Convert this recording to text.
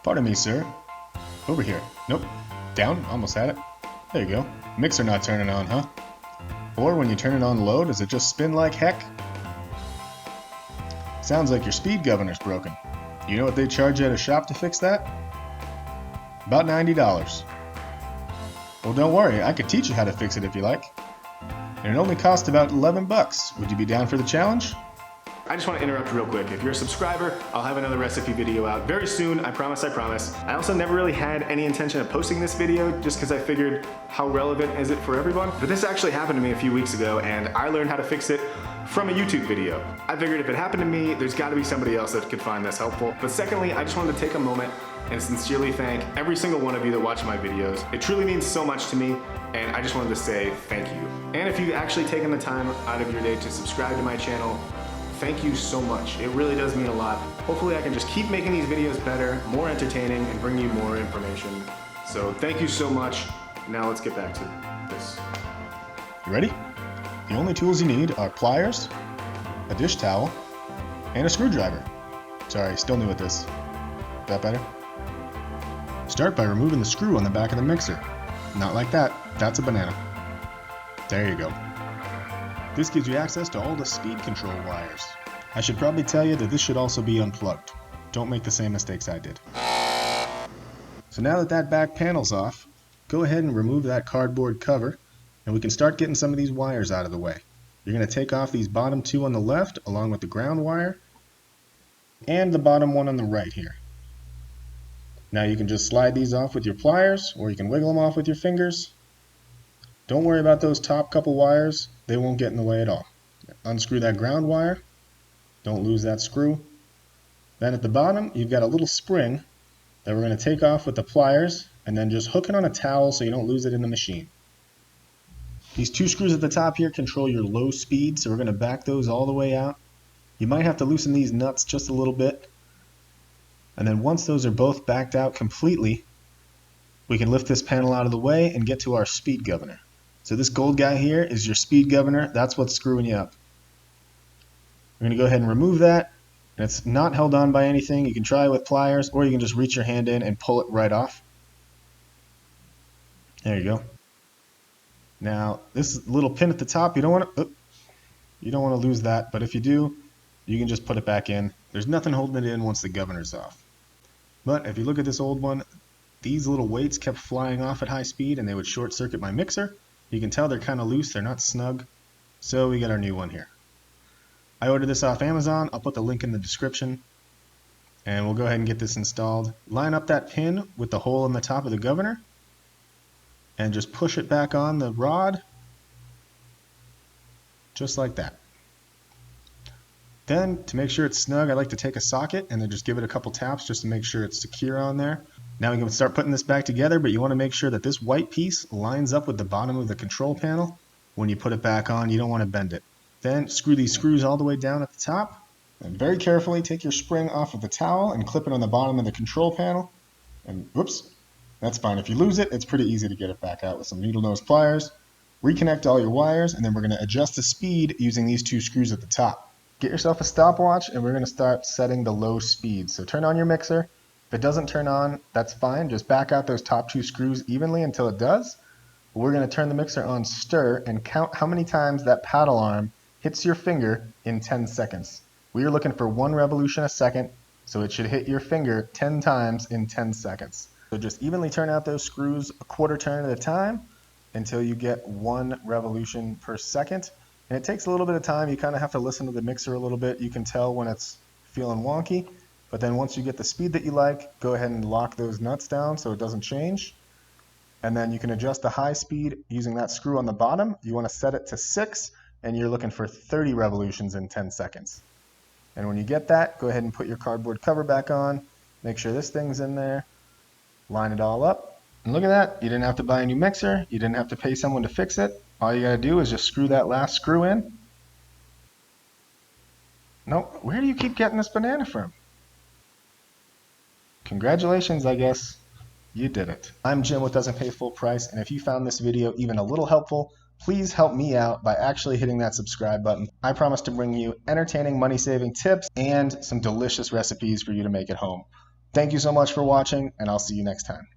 Pardon me, sir. Over here. Nope. Down. Almost had it. There you go. Mixer not turning on, huh? Or when you turn it on low, does it just spin like heck? Sounds like your speed governor's broken. You know what they charge you at a shop to fix that? About $90. Well, don't worry. I could teach you how to fix it if you like. And it only costs about 11 bucks. Would you be down for the challenge? I just want to interrupt real quick. If you're a subscriber, I'll have another recipe video out very soon. I promise, I promise. I also never really had any intention of posting this video just because I figured how relevant is it for everyone? But this actually happened to me a few weeks ago and I learned how to fix it from a YouTube video. I figured if it happened to me, there's got to be somebody else that could find this helpful. But secondly, I just wanted to take a moment and sincerely thank every single one of you that watch my videos. It truly means so much to me, and I just wanted to say thank you. And if you've actually taken the time out of your day to subscribe to my channel, thank you so much. It really does mean a lot. Hopefully I can just keep making these videos better, more entertaining, and bring you more information. So thank you so much. Now let's get back to this. You ready? The only tools you need are pliers, a dish towel, and a screwdriver. Sorry, still new at this. That better? Start by removing the screw on the back of the mixer. Not like that, that's a banana. There you go. This gives you access to all the speed control wires. I should probably tell you that this should also be unplugged. Don't make the same mistakes I did. So now that that back panel's off, go ahead and remove that cardboard cover, and we can start getting some of these wires out of the way. You're going to take off these bottom two on the left, along with the ground wire, and the bottom one on the right here. Now you can just slide these off with your pliers, or you can wiggle them off with your fingers. Don't worry about those top couple wires, they won't get in the way at all. Unscrew that ground wire, don't lose that screw. Then at the bottom, you've got a little spring that we're going to take off with the pliers, and then just hook it on a towel so you don't lose it in the machine. These two screws at the top here control your low speed, so we're going to back those all the way out. You might have to loosen these nuts just a little bit. And then once those are both backed out completely, we can lift this panel out of the way and get to our speed governor. So this gold guy here is your speed governor. That's what's screwing you up. We're going to go ahead and remove that. And it's not held on by anything. You can try with pliers, or you can just reach your hand in and pull it right off. There you go. Now this little pin at the top, you don't want to lose that, but if you do, you can just put it back in. There's nothing holding it in once the governor's off. But if you look at this old one, these little weights kept flying off at high speed and they would short circuit my mixer. You can tell they're kind of loose, they're not snug. So we got our new one here. I ordered this off Amazon. I'll put the link in the description. And we'll go ahead and get this installed. Line up that pin with the hole in the top of the governor. And just push it back on the rod. Just like that. Then, to make sure it's snug, I like to take a socket and then just give it a couple taps just to make sure it's secure on there. Now we can start putting this back together, but you want to make sure that this white piece lines up with the bottom of the control panel. When you put it back on, you don't want to bend it. Then screw these screws all the way down at the top. And very carefully take your spring off of the towel and clip it on the bottom of the control panel. And whoops, that's fine. If you lose it, it's pretty easy to get it back out with some needle nose pliers. Reconnect all your wires, and then we're going to adjust the speed using these two screws at the top. Get yourself a stopwatch, and we're going to start setting the low speed. So turn on your mixer. If it doesn't turn on, that's fine. Just back out those top two screws evenly until it does. We're going to turn the mixer on stir and count how many times that paddle arm hits your finger in 10 seconds. We are looking for 1 revolution a second, so it should hit your finger 10 times in 10 seconds. So just evenly turn out those screws a quarter turn at a time until you get 1 revolution per second. And it takes a little bit of time. You kind of have to listen to the mixer a little bit. You can tell when it's feeling wonky. But then once you get the speed that you like, go ahead and lock those nuts down so it doesn't change. And then you can adjust the high speed using that screw on the bottom. You want to set it to 6, and you're looking for 30 revolutions in 10 seconds. And when you get that, go ahead and put your cardboard cover back on. Make sure this thing's in there. Line it all up. And look at that. You didn't have to buy a new mixer. You didn't have to pay someone to fix it. All you got to do is just screw that last screw in. Nope. Where do you keep getting this banana from? Congratulations, I guess. You did it. I'm Jim with Doesn't Pay Full Price, and if you found this video even a little helpful, please help me out by actually hitting that subscribe button. I promise to bring you entertaining money-saving tips and some delicious recipes for you to make at home. Thank you so much for watching, and I'll see you next time.